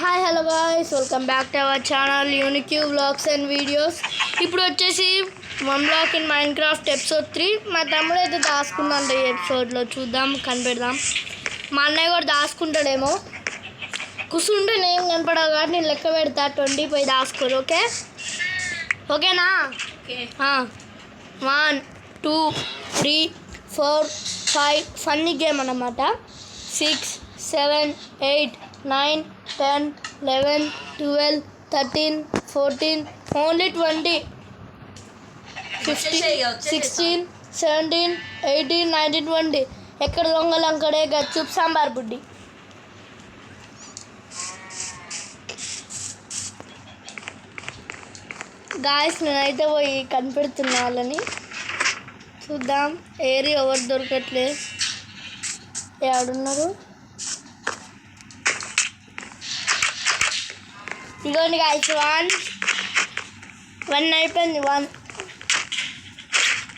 Hi hello guys, welcome back to our channel unique vlogs and videos. ఇప్పుడు వచ్చేసి 1 black in Minecraft episode 3. మా తమ్ముడు అయితే దాచుకున్నాడు ఈ ఎపిసోడ్లో. చూద్దాం, కనిపెడదాం. మా అన్నయ్య కూడా దాచుకుంటాడేమో. కూర్చుంటే నేను కనపడవు కాబట్టి నేను లెక్క పెడతా. 20 పోయి దాచుకోరు. ఓకేనా? 1 2 3 4 5 ఫన్నీ గేమ్ అన్నమాట. 6 7 8 9 10 11 12 13 14 ఓన్లీ 20 15 16 17 18 19 20. ఎక్కడ దొంగలు అక్కడే గచ్చుప్ సాంబార్ బుడ్డి. గాయస్, నేనైతే పోయి కనిపెడుతున్నా వాళ్ళని. చూద్దాం. ఏరి ఎవరు దొరకట్లే. ఎవడున్నారు? ఇదిగోండి గాయస్, 1 అయిపోయింది. 1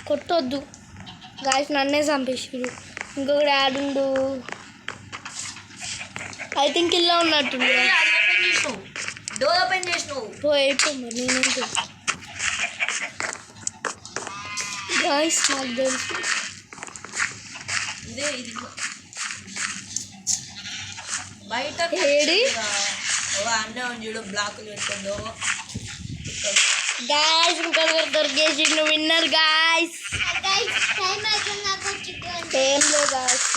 కొట్టొద్దు గాయస్, నన్నే చంపేసాడు. ఇంకొకటి యాడుండు. ఐ థింక్ ఇలా ఉన్నట్టుంది. అయిపోయింది. నేనేంటి గాయస్, నాకు తెలుసు. ఏడి గాయస్, ఇంకొకరు దొరికేసిండు. Winner guys. ఏం లేదు గాయస్,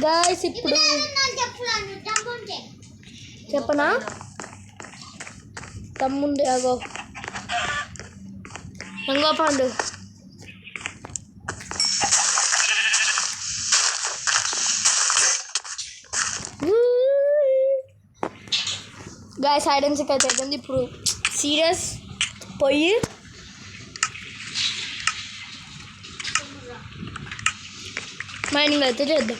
గాయస్ ఇప్పుడు చెప్పనా? తమ్ముండే అగో ఎంగో పండు. గాయస్, హైడ్ అండ్ సీక్ అయితే అయిపోయింది. ఇప్పుడు సీరియస్ పోయి మైనింగ్ అయితే చేద్దాం.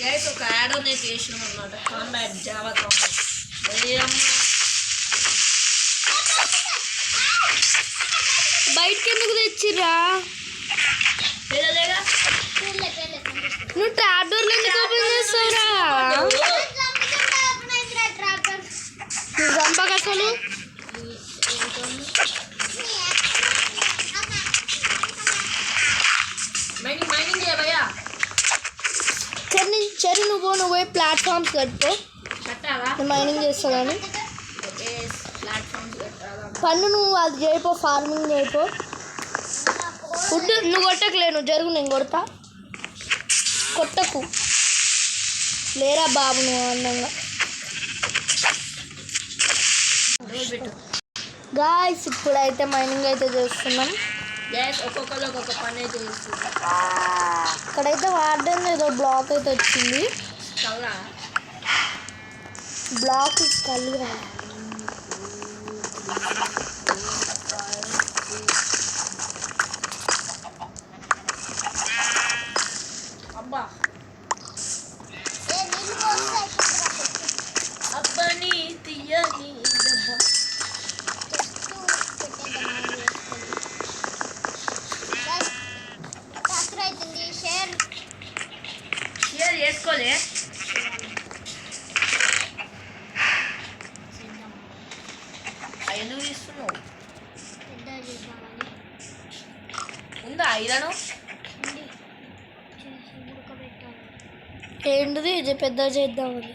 గైస్, ఒక యాడ్ అనేది చేసినాం అన్నమాట. Combat Java combat. బయటకి ఎందుకు తెచ్చిర్రా? నువ్వు ట్రాక్టర్లు ఎందుకు ఓపెన్ చేస్తావురా? నువ్వు చంపక అసలు. చెరు నువ్వు పోయి ప్లాట్ఫామ్స్ కట్టుకో. మైనింగ్ చేస్తాను పన్ను. నువ్వు అది చేయిపో, ఫార్మింగ్ చేయిపో. ఫుడ్ నువ్వు కొట్టకలే, నువ్వు జరుగు, నేను కొడతా. కొట్టకు లేరా బాబు నువ్వు అందంగా. గాయస్, ఇప్పుడైతే మైనింగ్ అయితే చేస్తున్నాం. ఒక్కొక్కరు ఒక్కొక్క పని అయితే చేస్తుంది. ఇక్కడైతే వాడడం ఏదో బ్లాక్ అయితే వచ్చింది. బ్లాక్ కలిగి అబ్బా అబ్బని తీయని షేర్ చేసుకోలే. ఎందుకు తీస్తున్నావు? ఉందా ఐరను? ఏంటిది ఇది? పెద్ద చేద్దామని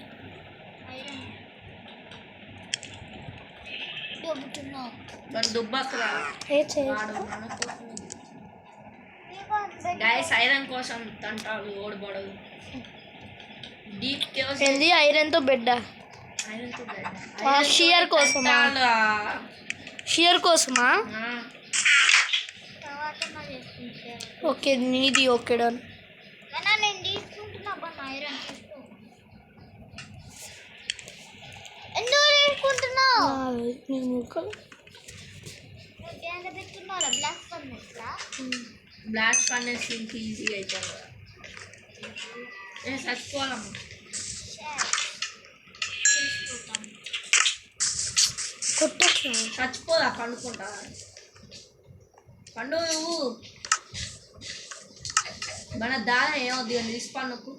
గైస్, ఐరన్ కోసం తంటాలు ఓడిపడదు. ఏంది ఐరన్తో బెడ్డా? షియర్ కోసమా? షియర్ కోసమా? ఓకే, నీది ఓకే డన్. బ్లాక్ ఫర్నెస్ ఇంక ఈజీగా అవుతుంది. చచ్చిపోవాలమ్మా. కొట్టచ్చు, చచ్చిపోదా పండుకుంటా. పండు నువ్వు మన దాన ఏమవుద్ది రిస్పాండ్కు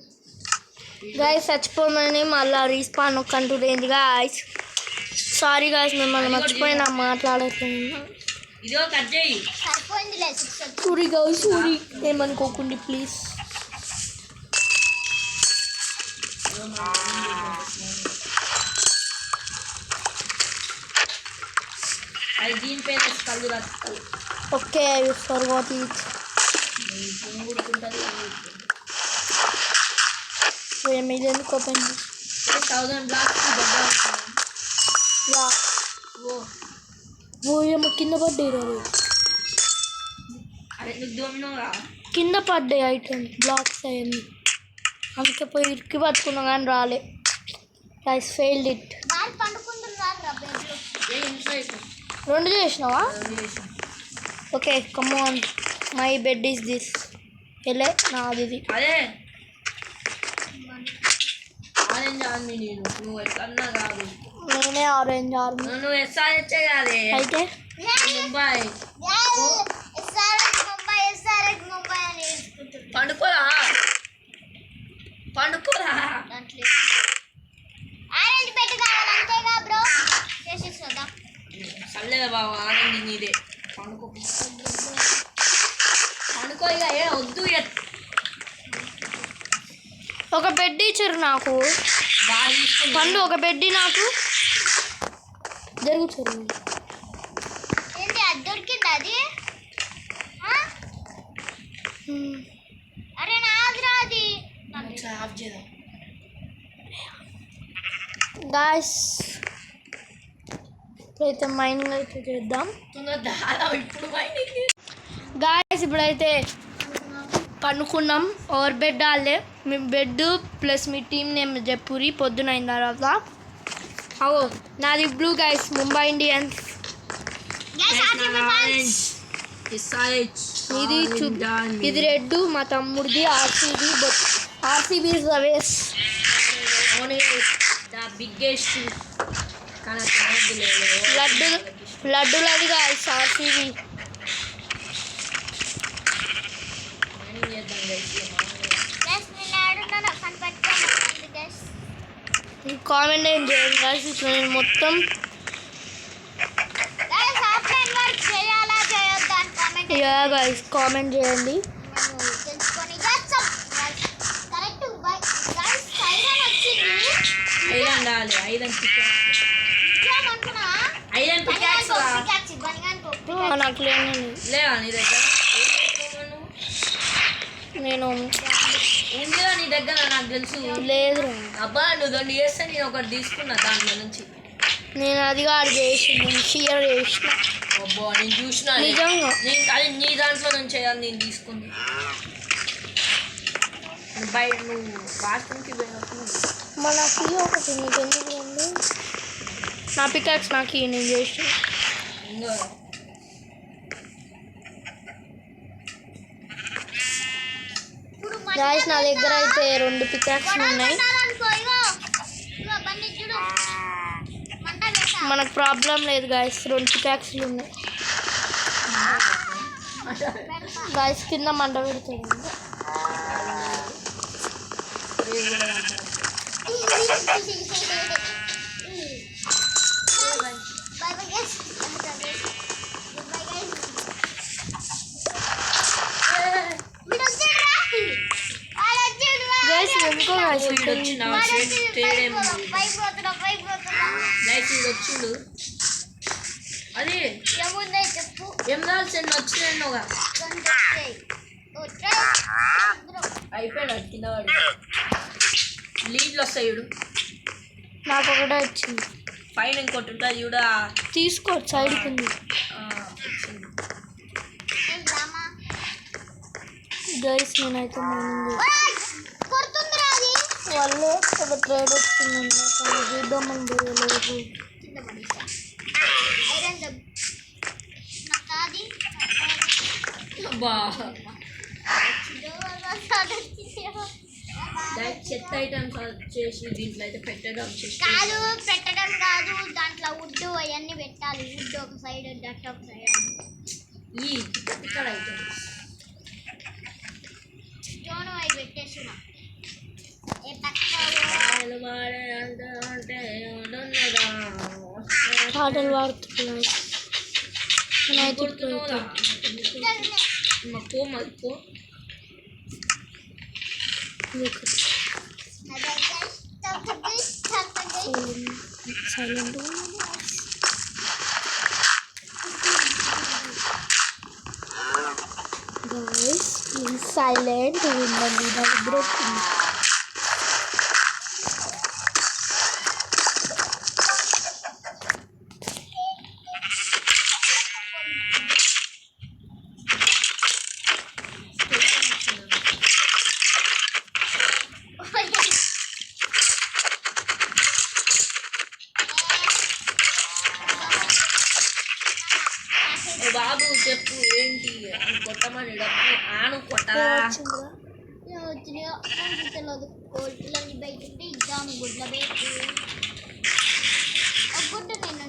గాయస్ చచ్చిపోమని మళ్ళీ రీస్పాన్ కంటుంది గాయస్. సారీ గాయస్, మిమ్మల్ని మర్చిపోయినా మాట్లాడట్లేదు. ఇదిగో కట్ చేయి. సారీ గాయస్, సారీ ఏమనుకోకండి ప్లీజ్. అది దీనిపైన కళ్ళు రాసుకోవాలి. ఓకే ఫర్ వాట్ ఈట్ ఊరుకుంటుంది. మీరు ఎందుకు ఓపెన్ 1000 బ్లాక్స్ ఓ ఏమో కింద పడ్డాయి రా, అదే నువ్వు దోమినోగా కింద పడ్డాయి ఐటమ్ బ్లాక్స్ అవన్నీ. అందుకే పోయి ఇరికి పట్టుకున్నా కానీ రాలే. Guys failed it. రెండు చేసినావా? Okay come on, my bed is this. వెళ్ళే నాది ఇది. అదే ఆరెంజ్ ఆర్మీ నేను, నువ్వు ఎట్లన్నా కాదు. నేనే ఆరెంజ్ ఆర్మీ. నువ్వు ఎస్ఆర్హెచ్చే కాదే. అయితే ముంబై పండుకోరా పండుకోరా. సర్లేదా బాబు, ఆనంది నీదే. పండుకో పండుకో ఇక. ఏ వద్దు ఒక బెడ్ ఇచ్చారు నాకు. బాగా తీసుకుని పండు ఒక బెడ్ నాకు జరుగుతుంది. గాయస్ ఇప్పుడైతే మైనింగ్ అయితే చేద్దాం. ఇప్పుడు మైండ్ గాయస్ ఇప్పుడైతే పనుకున్నాం. ఓవర్ బెడ్ ఆలే. మీ బెడ్ ప్లస్ మీ టీమ్ నేమ్ చెప్పురి పొద్దున అయిన తర్వాత. అవో నాది బ్లూ గాయస్, ముంబై ఇండియన్స్. ఇది రెడ్, మా తమ్ముడిది RCB. But RCB is the ways. Biggest లడ్డులది గాయస్ ఆర్సీబీ. కామెంట్ ఏం చేయండి గాయస్. ఇప్పుడు నేను మొత్తం గాయస్ కామెంట్ చేయండి. నాకు లేని లేవా నీ దగ్గర? నేను ఉందిరా నీ దగ్గర, నాకు తెలుసు. లేదు అబ్బా నువ్వు దాన్ని చేస్తే నేను ఒకటి తీసుకున్నా దాంట్లో నుంచి. నేను అది కాదు చేసి నేను షేర్ చేసిన. అబ్బా నేను చూసిన నిజంగా. నేను అది నీ దాంట్లో నుంచి అది నేను తీసుకుంది. బయట నువ్వు వాష్రూమ్కి పోయినప్పుడు నాకు ఒకటి నీకు ఎందుకు ఉంది. నా పికాక్స్ నాకు నేను చేసిన. ఇంకో గాయస్ నా దగ్గర అయితే 2 పికాక్స్ ఉన్నాయి. మనకు ప్రాబ్లం లేదు గాయస్, 2 పికాక్స్లు ఉన్నాయి. గాయస్ కింద మంట పెడుతుంది. గాయస్ ఎందుకో గాయస్ వచ్చిండు. అది ఏం రాల్సిండు వచ్చిండుగా అయిపోయాడు. కింద వాడు లీడ్లు వస్తాయి చూడు. నాకు ఒకటే వచ్చింది. పైన ఇంకోటి ఉంటుంది చూడ, తీసుకో సైడ్కి ఉంది. గైస్ నేనైతే మైనింగ్ వాళ్ళు ఒక ట్రేడ్ వచ్చిందండి. చూద్దామని లేదు. చెత్త ఐటమ్స్ వచ్చేసి దీంట్లో అయితే పెట్టడం కాదు దాంట్లో వుడ్ అవన్నీ పెట్టాలి. వుడ్ ఒక సైడ్, డట్ ఒక సైడ్. ఈ క్రిటికల్ ఐటమ్స్. జోను అయి పెట్టేస్తున్నా ఏ పక్క పాటలు పాడుతున్నాయి. నేనైతే ఇప్పుడు మక్కో సైలెంట్ గైస్ ప్లీజ్ సైలెంట్ ఉండండి. నా దగ్గర బాబు చెప్పు ఏంటి కొట్టమని డబ్బు ఆను కొట్టరా? వచ్చినాయో తెలియదు. కోల్పులని బయట ఇద్దాం గుడ్ల బయట ఒక గుడ్డ నేను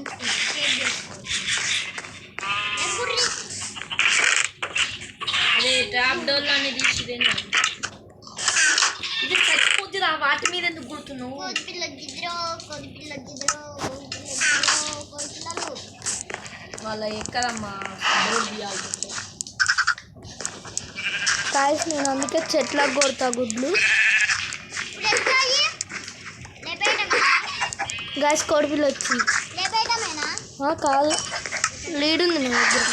అదే ట్రాప్ డోర్లో అని తీసిదేనా? ఇది చచ్చిపోతుందా? వాటి మీద ఎందుకు గుర్తున్నావు? కోడిపిల్ల గిద్రో కోడిపిల్లలు వాళ్ళ ఎక్కడమ్మా డోర్ తీయాలి. గాయస్ నేను అందుకే చెట్లకు కొడతా గుడ్లు. గాయస్ కోడిపిల్ల వచ్చింది. కాదు లీడ్ ఉంది నా దగ్గర.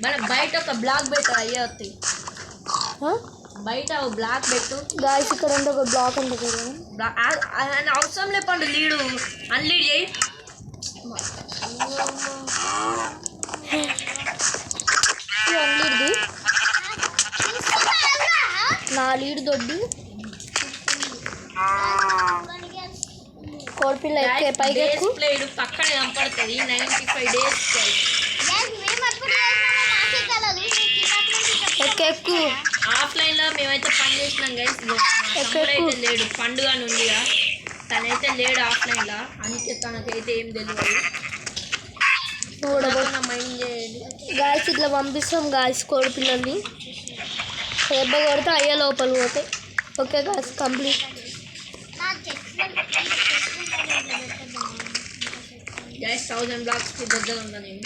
మన బయట ఒక బ్లాక్ పెట్టు అయ్యే వస్తాయి. బయట ఒక బ్లాక్ పెట్టు. గాయస్ ఇక్కడ ఉంటే ఒక బ్లాక్ ఉంటుంది కదా. అవసరం లేపండి లీడు అన్లీడ్ చేయి. లీడ్ది నా లీడ్ దొడ్డి కోడిపిల్ల ఎక్కే పైకి ఎక్కు. ప్లేడ్ పక్కన కనపడుతుంది 95 days. ఎక్కు ఆఫ్లైన్ లో మేమైతే పని చేసినాం గైస్. తమ్ముడైతే లేడు, పండుగ నుండిగా తనైతే లేడు ఆఫ్లైన్ లో, అందుకే తనకైతే ఏం తెలియదు. మైండ్ చేయండి గాయస్ ఇట్లా పంపిస్తాం గాయస్ కోడిపిల్లల్ని. దెబ్బ కొడితే అయ్యే లోపల పోతాయి. Okay guys complete. Guys 1000 blocks కి దగ్గర ఉన్నా నేను.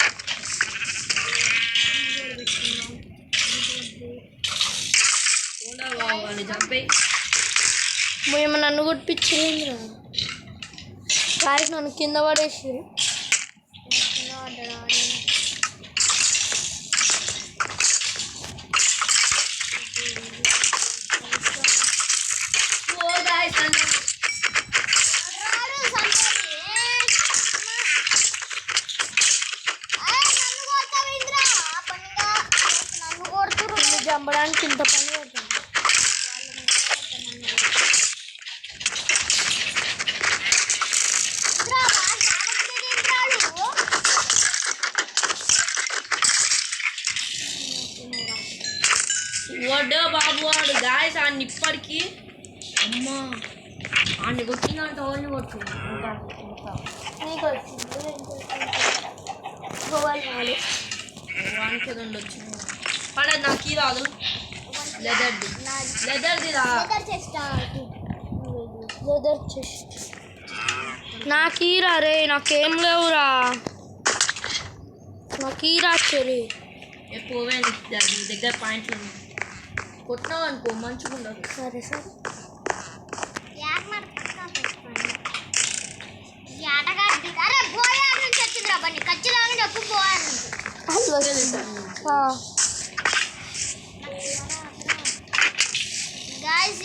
వాళ్ళు చంపే మేము నన్ను కొట్టించింది గాయస్. నన్ను కింద పడేసి చంపడానికి ఇంత పని అవుతుంది. వడ్డో బాబు వాడు గాయస్ ఆ నిప్పటికి అమ్మా ఆడిని కొట్టిందంటే ఓన్లీ కొట్టింది. నీకు వచ్చింది వానికి రెండు వచ్చింది. పడదు నాకు ఈ రాదు. లెదర్ది రా. లెదర్ చెస్ట్ నాకీరా రే. నాకేం లేవురా. నాకీరా చెరి ఎక్కువే దగ్గర పాయింట్లు కొట్టినావు అనుకో మంచిగా ఉండదు. సరే సరే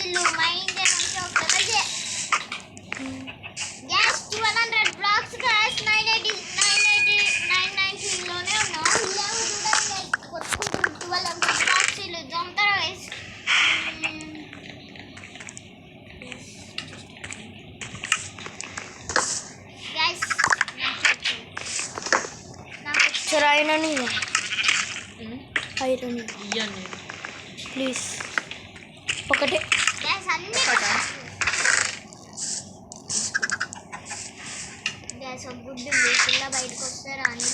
ఇల్లు మైండ్ గ్యాస్ 1200 బ్లాక్స్ గ్యాస్ 990 లోనే ఉన్నాం. కొట్టుకుంటూ 1200 బ్లాక్స్ ఇల్లు జంతారా గైస్. గైస్ సరే ఐరన్ ఐరన్ ఇవ్వండి ప్లీజ్. ఒకటే గ్యాస్ అన్ని గ్యాస్ గుడ్డు పిల్ల బయటకు వస్తారా అని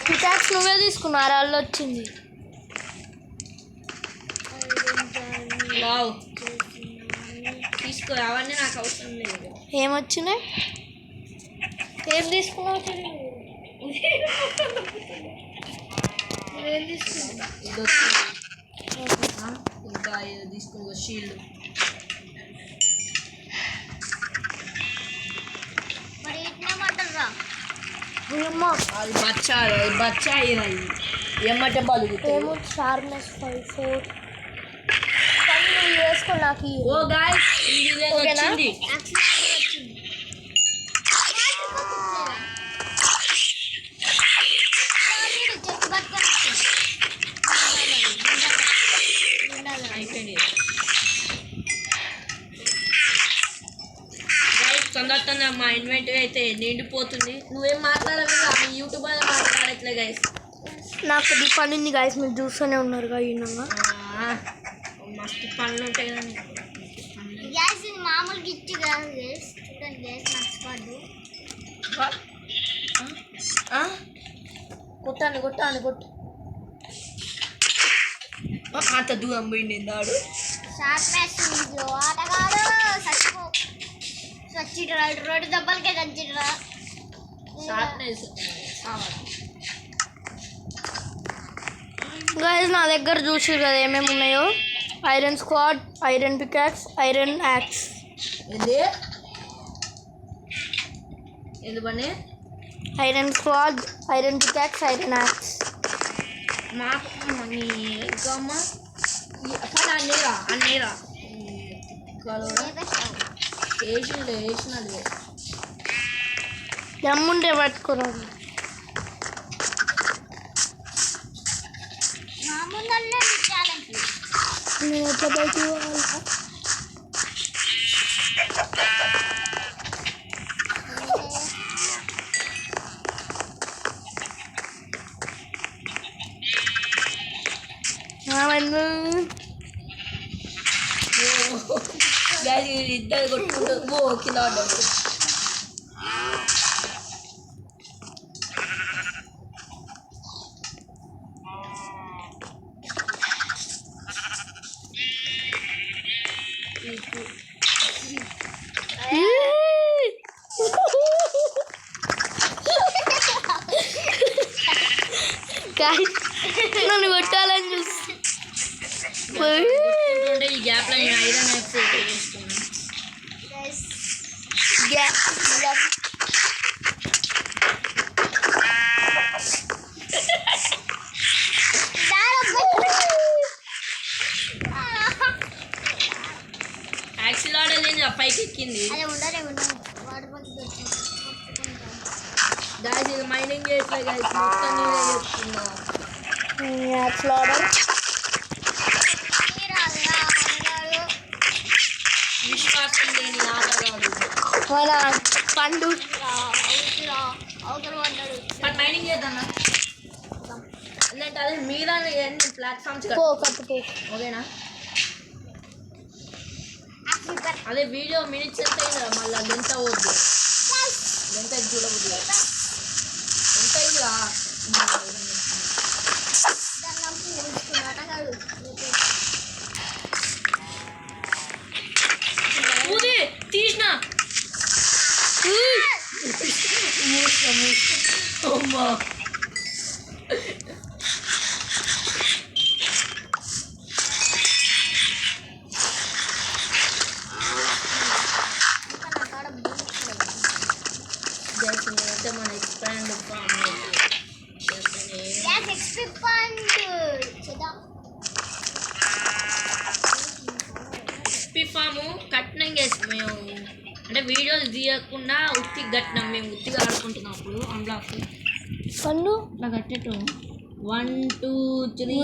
పికాక్స్ నువ్వే తీసుకున్నారా వాళ్ళు వచ్చింది వావ్ తీసుకో అవన్నీ నాకు అవసరం లేదు ఏమొచ్చినాయి ఏం తీసుకున్నావు ఏం తీసుకున్నావు ఇది వచ్చింది ఇంకా ఇది తీసుకుని షీల్డ్ మరి ఇట్నేమంటారా అది బచ్చా ఇది ఏమంటే బలుగుతుంది ఏమో షార్ప్నెస్ 5 4 కానీ నువ్వు వేసుకో నాకు ఓ గాయ్స్ ఇది ఓకేనా? వచ్చింది అయిపోయింది గాయ్స్ తొందర మా ఇన్వెంటరీ అయితే నిండిపోతుంది నువ్వేం మాట్లాడవు మీ యూట్యూబ్ అని మాట్లాడట్లే గైస్ నాకు ఇది పని ఉంది గాయస్ మీరు చూస్తూనే ఉన్నారు ఈయనంగా మస్తు పనులు ఉంటాయి కదా గ్యాస్ ఇది మామూలు గిచ్చి కాదు గ్యాస్ చూడండి గ్యాస్ నచ్చపడ్డు కొట్టు అంత దూరం పోయింది నాడు షార్ప్నెస్ ఉంది ఆటగాడు సచ్చిపో సచ్చిట్రా రోడ్డు దెబ్బలకే కంచిట్రా షార్ప్నెస్ గాయస్ నా దగ్గర చూసి కదా ఏమేమి ఉన్నాయో iron sword iron pickaxe iron axe ఏంది పని iron sword iron pickaxe iron axe మాకు అమ్మ అన్నీరా వేసినది దమ్ముంటే పట్టుకోరాదు నా ముందల్లే ఛాలెంజ్ నేను ఎట్లా బయటికి పోవాలా ఇద్దరు కొట్టుకుంటూ కింద పడ్డాడు నన్ను కొట్టాలని చూసి ఈ గ్యాప్లో నేను ఐరన్ యాక్స్ చేసుకున్నాను యాక్సిల్ ఆడలేదు పైకి ఎక్కింది అదే ఉండలే వాటర్ పక్కన గాయస్ ఇది మైనింగ్ చేయట్లే గాయస్ మొత్తం నేనే చెప్తున్నా విశ్వాసం లేని ఆటగాడు మన పండు అవతల పడ్డాడు బట్ మైనింగ్ చేద్దాం అంటే అదే మీరా ఎన్ని ప్లాట్ఫామ్స్ పో కట్టుకో ఓకేనా అదే వీడియో మినిట్స్ ఎంత అయిందిరా మళ్ళీ ఎంత వద్దు ఎంత చూడవద్దు ఎంత అయిందిరా ఊది తీసిన అమ్మా అయితే మన ఎక్స్పాండ్ ఎక్స్పీ ఫాము కట్నం చేసి మేము అంటే వీడియోలు తీయకుండా ఉత్తి కట్టినాం మేము ఉత్తిగా ఆడుకుంటున్నాం అప్పుడు అన్లాక్ పండు ఇట్లా కట్టేటం 1 2 3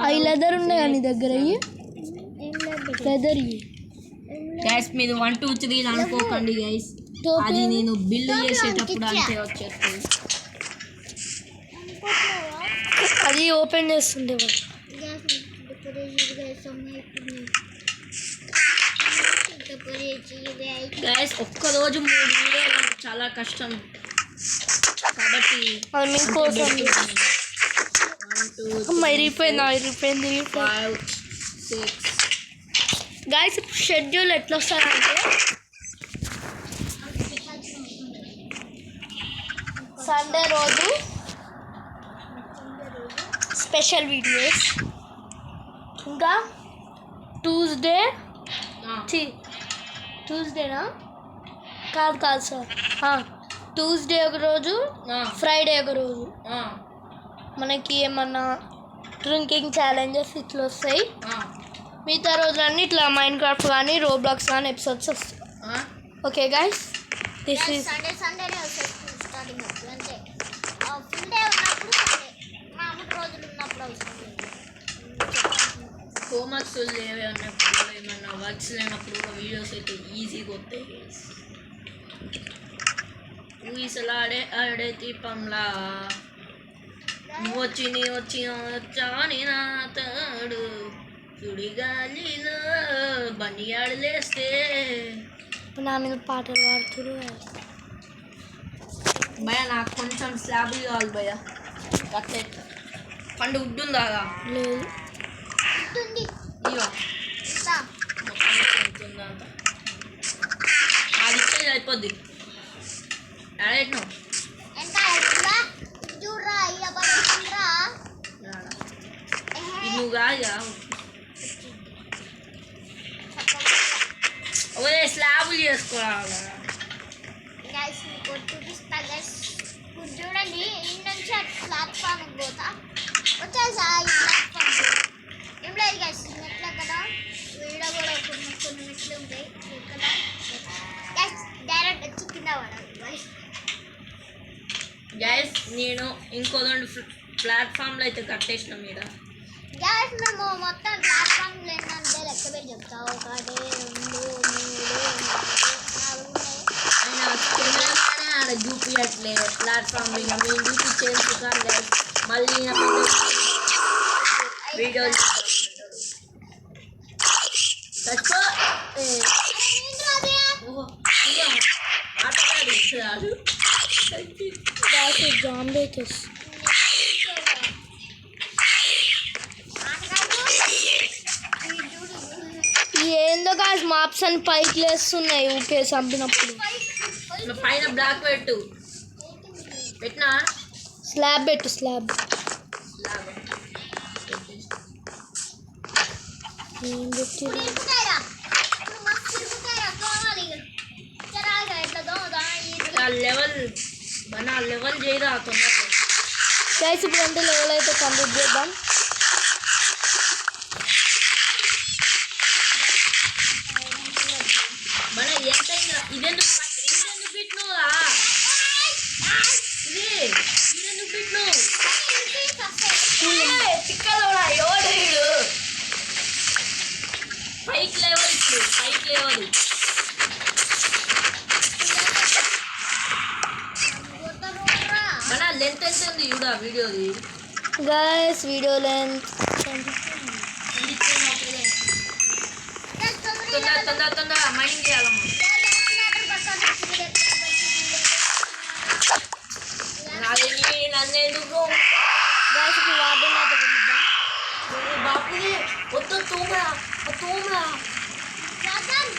అవి లెదర్ ఉన్నాయి నీ దగ్గర లెదర్ గ్యాస్ మీద 1 2 3 అనుకోకండి గైస్ అది నేను బిల్లు చేసేటప్పుడు అంతే వచ్చేస్తుంది అది ఓపెన్ చేస్తుండే గైస్ ఒక్కరోజు 3 వీడియోలు చాలా కష్టం కాబట్టి అది మీకోసం 1 2 అమ్మ ఇరిగిపోయింది 5 6 గైస్ షెడ్యూల్ ఎట్లా వస్తుందంటే సండే రోజు స్పెషల్ వీడియోస్, ఇంకా ట్యూస్డేనా కాదు సార్ ట్యూస్డే ఒక రోజు, ఫ్రైడే ఒక రోజు మనకి ఏమన్నా డ్రింకింగ్ ఛాలెంజెస్ ఇట్లా వస్తాయి. మిగతా రోజులన్నీ ఇట్లా మైండ్ క్రాఫ్ట్ కానీ రోబ్లాక్స్ కానీ ఎపిసోడ్స్ వస్తాయి. ఓకే గైస్, దిస్ ఈస్ సండేనే వస్తాయి స్టార్టింగ్ అప్పుడు, అంతే. ఫుల్ డే ఉన్నప్పుడు సండే, మామూలు రోజులు ఉన్నప్పుడు అవసరం లేదు. హోంవర్క్స్ లేవన్నప్పుడు ఏమన్నా వర్క్స్ లేనప్పుడు కూడా వీడియోస్ అయితే ఈజీగా వస్తాయి. ఊసలాడే ఆడే దీపంలా వచ్చాని నా తాడు సుడిగాలిలో బనియాడలేస్తే నా మీద పాటలు పాడుతున్నారు. భయ నాకు కొంచెం స్లాబ్ కావాలి భయ. కట్లెట్ పండు ఉంటుందా లేదు ఉంటుంది. ఇవా ఇంత ఉంటుందంట అది ఇచ్చేది అయిపోద్ది. అడేట్ను ఎంత ఎట్లా చూడరా ఇక పడుతుండ్రా. ఇది నువ్వు కాదుగా ఒరే స్లాబులు చేసుకోవాలి. గైస్ మీకు చూపిస్తా గైస్. ఇప్పుడు చూడండి ఈ నుంచి ప్లాట్ఫామ్ పోతా వచ్చేసా. ఈ ప్లాట్ఫామ్ ఏం లేదు గైస్, మెట్ల కదా వీడియో కూడా కొన్ని మెట్లు ఉంటాయి కదా గైస్. డైరెక్ట్ వచ్చి కింద పడాలి గైస్. గ్యాస్ నేను ఇంకో 2 ప్లాట్ఫామ్లు అయితే కట్టేసిన మీద గ్యాస్ మేము మొత్తం ప్లాట్ఫామ్లు ఏంటంటే లెక్క పెట్టి చెప్తా. 1 2 3 4 5 6 7 8 ఆయన ఆడ చూపించట్లే ప్లాట్ఫామ్ మీద మేము చూపించేసి కానీ గ్యాస్ మళ్ళీ వీడియోలు చచ్చిపో ఆటలాడు జాంబేకస్ ఏందో గాయస్ మాప్స్ అని పైకి లేస్తున్నాయి ఊకే చంపినప్పుడు. పైన బ్లాక్ పెట్టినా స్లాబ్ పెట్టు స్లాబ్. ఏం పెట్టి లెవెల్ చేయరా తొందరగా గైస్. ఇప్పుడు అంటే లెవెల్ అయితే కంప్లీట్ చేద్దాం. మన ఎంతైనా ఇదెందుకు పెట్టినవురా ఇదెందుకు పెట్టినావు చిక్కలోడా ఎవడు వీడు. పైకి లేవాలి ఇప్పుడు పైకి లేవాలి. మన లెంత్ ఎంత ఉంది చూడా వీడియోది గైస్. వీడియో లెంత్ తొందర మైండ్ చేయాలమ్మా. నన్నెందుకు గైస్ ఇప్పుడు వార్డెన్ అయితే పిలుద్దాం. బాపు వద్దు తూమరా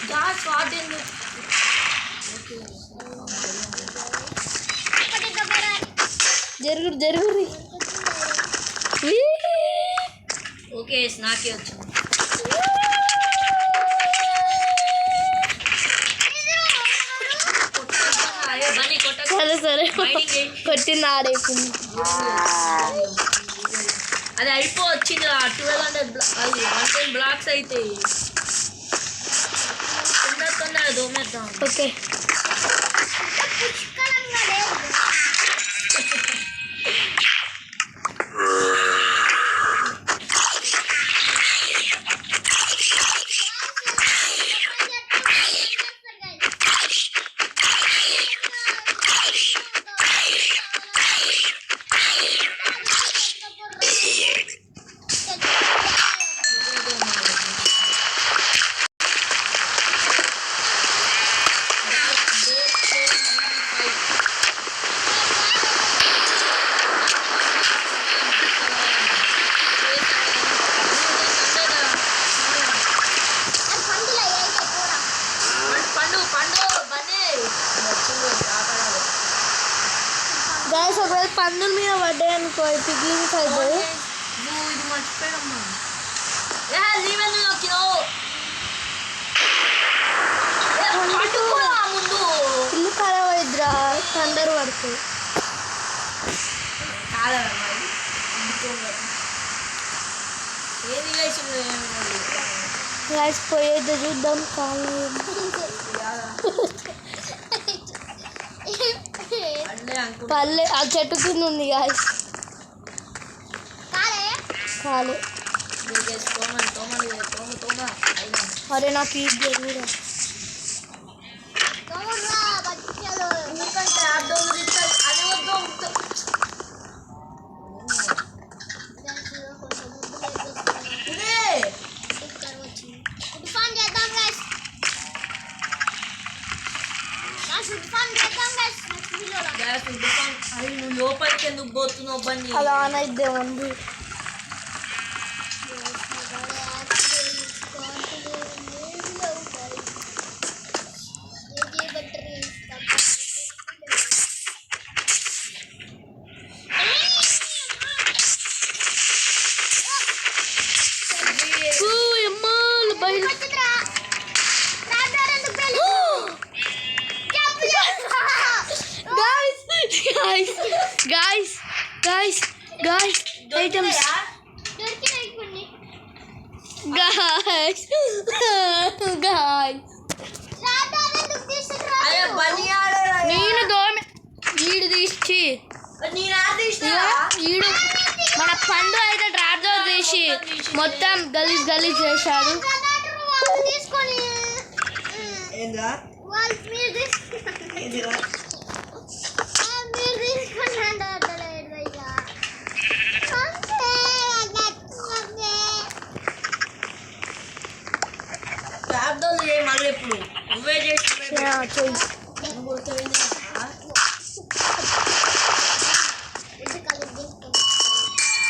గ్యాస్ వాడేందు జరుగురి. ఓకే నాకే వచ్చింది. సరే కొట్టింది ఆడైపోయింది. అది అయిపోవచ్చింది 1200 అది 110 బ్లాక్స్ అవుతాయి. తొందర దోమేద్దాం. ఓకే పండు బన్నీ వచ్చింది ఆపడాలి. గాయస్ ఒకవేళ పందుల మీద పడ్డాయి అనుకో పిగ్లింగ్స్ అవుతాయి. నువ్వు ఇది మర్చిపోయామ్మా. లీవెన్ నొక్కినావు ముందు ఇల్లు ఖరాబ్ అయిద్దిరా థండర్ పడుతుంది. కాదమ్మా ఏది వేసింది గాయస్ పోయేది చూద్దాం. కాదు పల్లె ఆ చెట్టు కింద ఉంది గాయస్. కాలే అరే నాకు ఈ కూడా ఎందుకంటే అర్థం అది వద్దు. నువ్వు లోపలికి ఎందుకు పోతున్నావు బండి? అలా అనైద్దే ఉంది. Guys, items. Guys. నేను వీడు తీసి వీడు మన పండు అయితే ట్రాక్టర్ తీసి మొత్తం గలీజ్ చేశాడు. మళ్ళీ ఎప్పుడు నువ్వే చేసి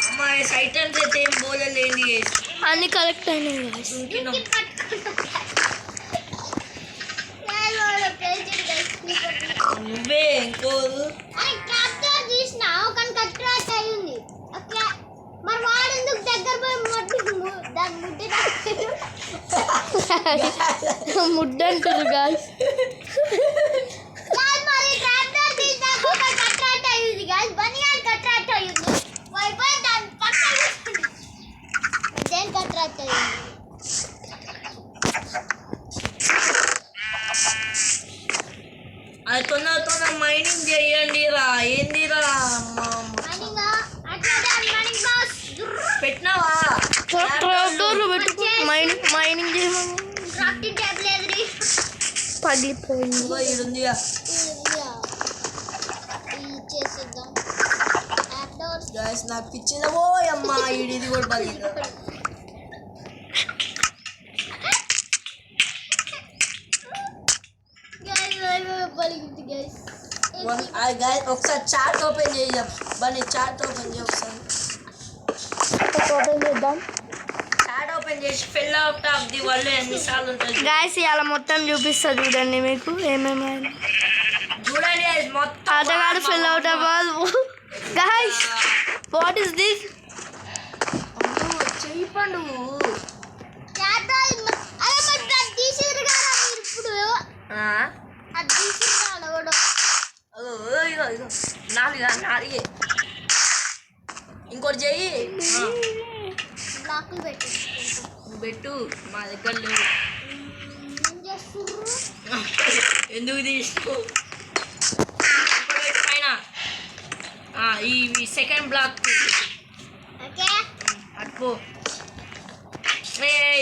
అమ్మా ఐటమ్స్ అయితే ఏం బోలేండి అన్ని కరెక్ట్ అయినాయి. నువ్వే ఇంకో మరి వాడు ఎందుకు దగ్గర పోయి ముడ్డు అంటారు గాయస్. అది తొందర మైనింగ్ చేయండి రా. ఏందిరా పెట్టినావా మైనింగ్ చేయమని పగిలిపోయింది. ఈడుందిగా నాకు పిచ్చిందా అమ్మా ఇది కూడా పగిలింది. ఒకసారి చార్ట్ ఓపెన్ చేద్దాం. బన్నీ చార్ట్ ఓపెన్ చేయి ఒకసారి. ఓపెన్ చేద్దాం. చార్ట్ ఓపెన్ చేసి ఫెల్ అవుట్ ఆఫ్ ది వరల్డ్ ఎన్నిసార్లు ఉంటుంది గాయస్ ఇలా మొత్తం చూపిస్తా చూడండి మీకు ఏమేమి చూడండి. మొత్తం ఆటగాడు fell out of all. Guys what is this? చెయ్యి పండు నాలుగే ఇంకోటి చెయ్యి. నువ్వు పెట్టు మా దగ్గర లేవు. ఎందుకు తీసుకో పైన ఈ సెకండ్ బ్లాక్ అట్టుకో.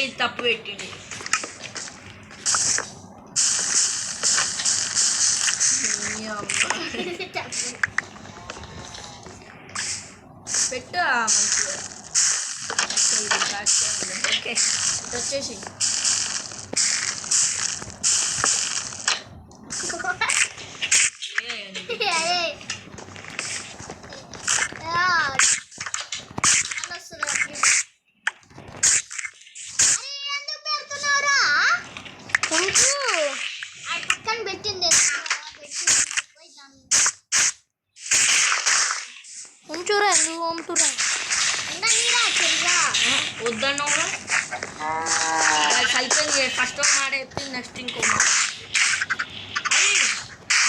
ఇది తప్పు పెట్టింది. పెట్టు మంచిగా. ఓకే వచ్చేసి పక్కన పెట్టింది ఉంచురా ఎందుకు పంపుతురా వద్దన్నా అయిపోయింది ఫస్ట్ ఒక మాట చెప్పింది నెక్స్ట్ ఇంకో మాట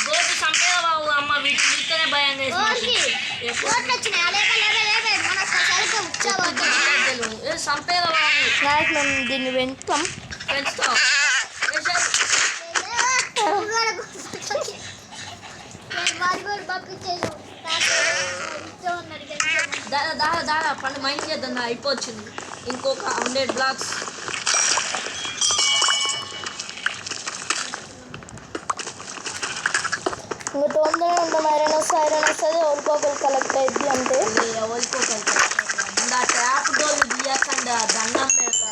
గోటు చంపేదా బాబు అమ్మ వీటిని చూస్తేనే భయం చంపేదా బాబు నాకు మేము దీన్ని పెంచుతాం పెంచుతావు దాదా పండు మైండ్ చేద్దాం అయిపోవచ్చింది ఇంకొక 100 బ్లాక్స్ ఇంకా తొందరగా ఉంటాం ఐరన్ వస్తుంది ఓడిపోకలు కలెక్ట్ అయింది అంతే ఎవరికోగలుగుతా ట్యాప్ డోర్లు తీయకండి దండం పెడతా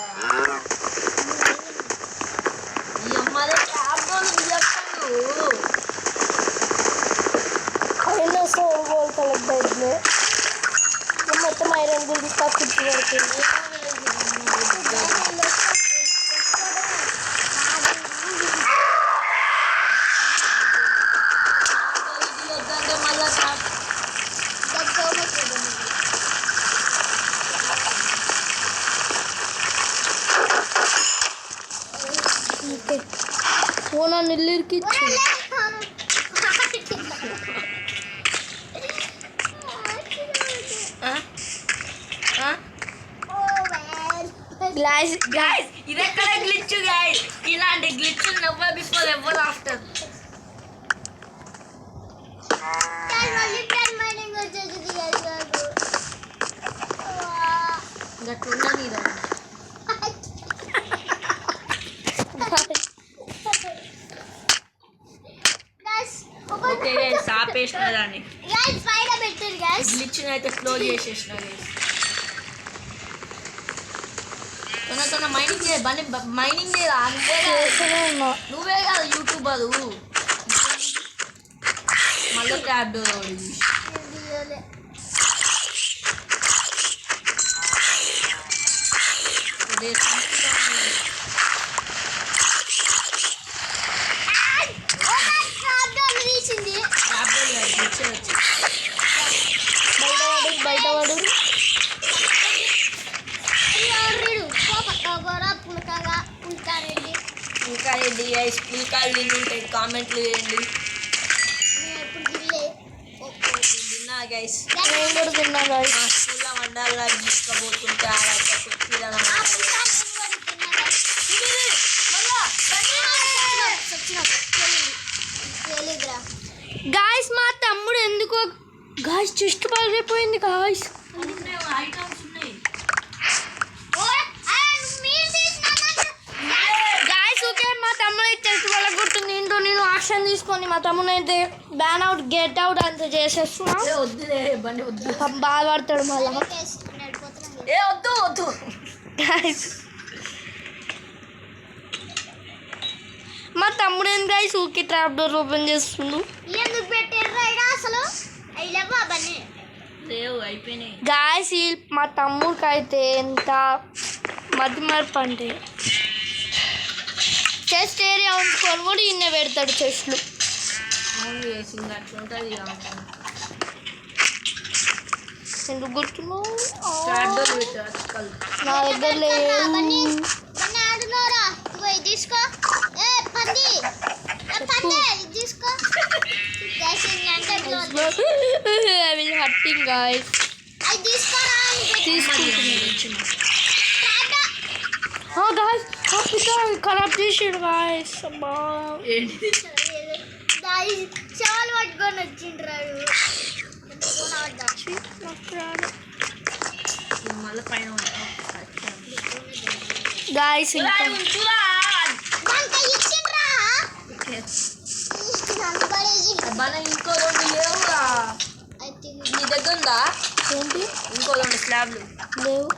ఈ అమ్మదే ట్యాప్ డోర్లు తీయకండు ఐరన్ వస్తే ఓడిపోకలు కలెక్ట్ అయింది మొత్తం ఐరన్ గురించి కూర్చు పడుతుంది ఓనా నెల్లూరుకి గైస్ ఇది ఎక్కడ గ్లిచ్ గైస్ ఇలాంటి glitch never before ever after గట్లున్నా నీదా ఓకే గైస్ ఆపేసిన దాన్ని గ్లిచ్ అయితే క్లోజ్ చేసేసిన గైస్ తన మైనింగ్ మైనింగ్ లేదా నువ్వే కాదు యూట్యూబర్ మళ్ళీ ట్యాబ్ డోర్ బయటవాడు ఇంకా రెడ్డి గైస్ పుల్కాలు తింటుంటే కామెంట్లు చేయండి తిన్నా గైస్ నేను కూడా తిన్నా guys. మా స్కూల్లో వండాలా తీసుకుపోతుంటే గాయస్ మా తమ్ముడు ఎందుకో గాయస్ చెస్ట్ పగిలిపోయింది గాయస్ ఐటమ్స్ ఉన్నాయి గాయస్ ఓకే మా తమ్ముడు అయితే చెస్ట్ పగలగొట్టింది ఏంటో నేను యాక్షన్ తీసుకొని మా తమ్ముడు అయితే బ్యాన్ అవుట్ గెట్ అవుట్ అంత చేసేస్తున్నా వద్దులే బండి వద్దు బాధపడతాడు మళ్ళా వద్దు వద్దు గాయస్ మా తమ్ముడు ఏం గాయస్ ఊకే ట్రాప్ డోర్ ఓపెన్ చేస్తుండు ఎందుకు పెట్టారు అసలు లేవు అయిపోయినాయి గాయస్ మా తమ్ముడికి అయితే ఎంత మతిమరపు అంటే చెస్ట్ ఏరియా ఉంచుకొని కూడా ఇన్నే పెడతాడు చెస్ట్లు అవును వేసింది అట్లా ఉంటుంది ఎందుకు గుర్తున్నావు ట్యాబ్ డోర్ పెట్టారు నా దగ్గర లేదు తీసుకో ఏ పంది తీసుకో హట్టింగ్ గాయస్ అది తీసుకోరా గాయస్ ఖరాబ్ చేసాడు గాయస్ అమ్మా ఏంటి చాలు పట్టుకొని వచ్చిండ్రాడు మళ్ళీ పైన గాయస్ ఇంకా మన ఇంకో 2 లేవురా నీ దగ్గర ఉందా ఏంటి ఇంకో 2 స్లాబ్లు లేవు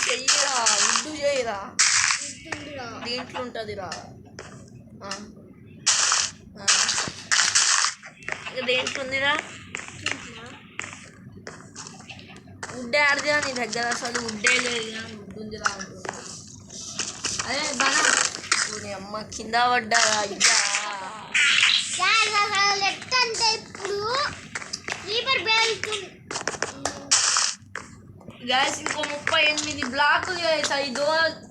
చెయ్యిరా ఉడ్డు చేయరా దీంట్లో ఉంటుందిరా దేంట్లో ఉందిరా ఉడ్డే ఆడదా నీ దగ్గర అసలు ఉడ్డే లేదు కానీ ఉందిరా అంటుంది అదే బాగా అమ్మ కింద పడ్డారా ఇంకా లెఫ్ట్ అంటే ఇప్పుడు రీపర్ బెల్ట్ గ్యాస్ ఇంకో 38 బ్లాకులు చేసాయి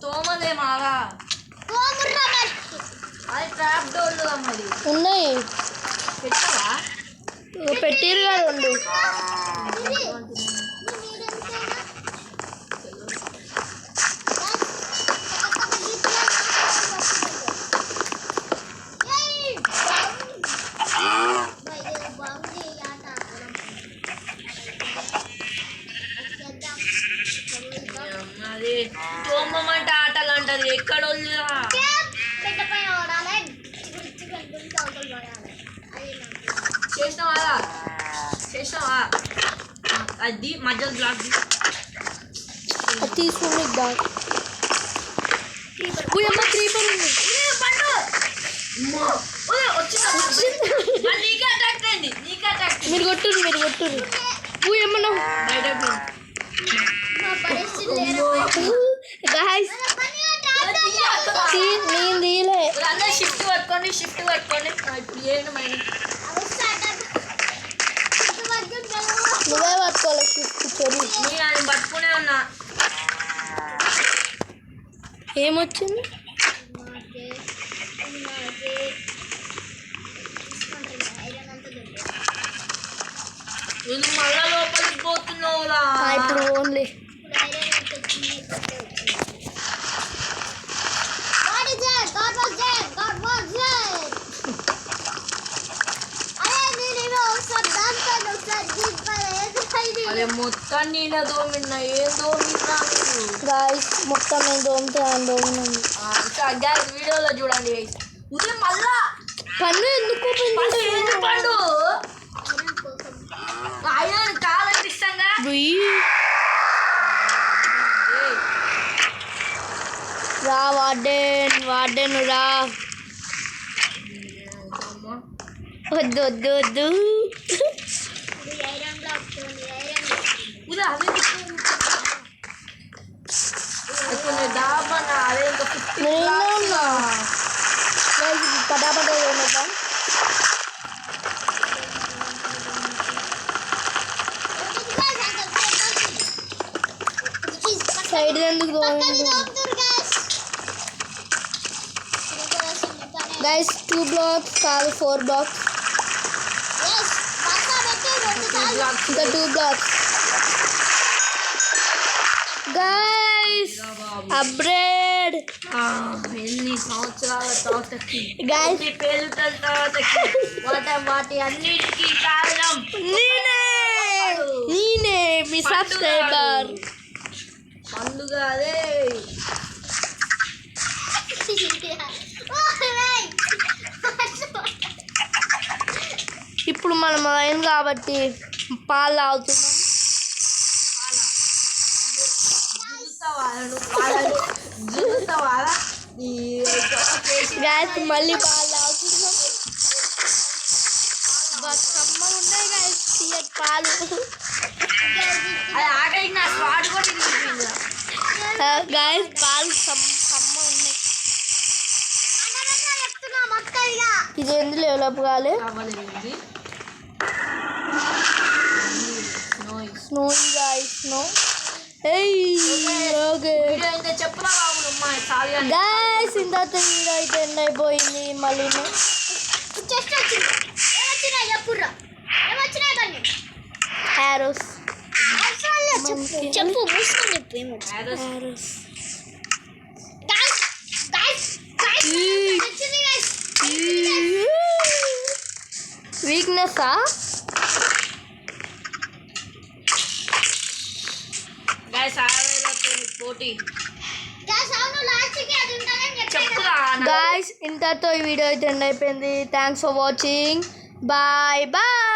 తోమలే మాగా అది ట్రాప్ డోర్లు మరి ఉన్నాయి పెట్టవా పెట్టిరు కదా ఉండు అది తోమమంటే ఆటలు అంటది ఎక్కడ వదిలేరా చేసినావా అది మధ్యలో బ్లాక్ తీసుకుని అమ్మ క్రీపర్ ఉంది మీరు కొట్టుర్రు ఏమన్నా గాయ్స్ నేను తీయలే షిఫ్ట్ పట్టుకోండి ఇప్పుడు ఏంటి మైండ్ నువ్వే పట్టుకోవాలి కూర్చొని నేను పట్టుకునే ఉన్నా ఏమొచ్చింది నేను మళ్ళా లోపలికి పోతున్నావురా ఇప్పుడు ఓన్లీ అదే మొత్తం నేనే దోమిన్నా ఏం దోమిన్నా గాయ్స్ మొత్తం నేను దోమితే ఆయన దోమినండి గ్యాస్ వీడియోలో చూడండి ఉదయం మళ్ళా పన్ను ఎందుకు పండు ఆయన కాదనిపిస్తాగా రా వార్డెన్ రా వద్దు పటాపటా ఏమవుతాం సైడ్ ఎందుకు గైస్ 2 బ్లాక్స్ కాదు 4 బ్లాక్స్ ఇంకా 2 బ్లాక్స్ గైస్ అప్గ్రేడ్ ఎన్ని సంవత్సరాల తర్వాతకి గైస్ పేలుతల తర్వాతకి వాటి అన్నిటికీ కారణం నేనే మీ సబ్స్క్రైబర్ పండుగ అదే ఇప్పుడు మనం ఏం కాబట్టి పాలు తాగుతున్నాం గ్యాస్ మళ్ళీ పాలు తాగుతున్నాం కమ్మగా ఉన్నాయి గ్యాస్ తీయటి పాలు అది ఆఖరికి నా స్పాట్ కూడా తిరిగిపోయింది గ్యాస్ పాలు కమ్మ ఉన్నాయి ఇది ఎందుకు డెవలప్ కాలే snow guys snow okay guys ఇంత వీడియో అయితే ఎండ్ అయిపోయింది మళ్ళీ హ్యారోస్ చెప్పు వీక్నెస్సా పోటీ గాయ్స్ ఇంతతో ఈ వీడియో అయితే ఎండ్ అయిపోయింది thanks for watching bye bye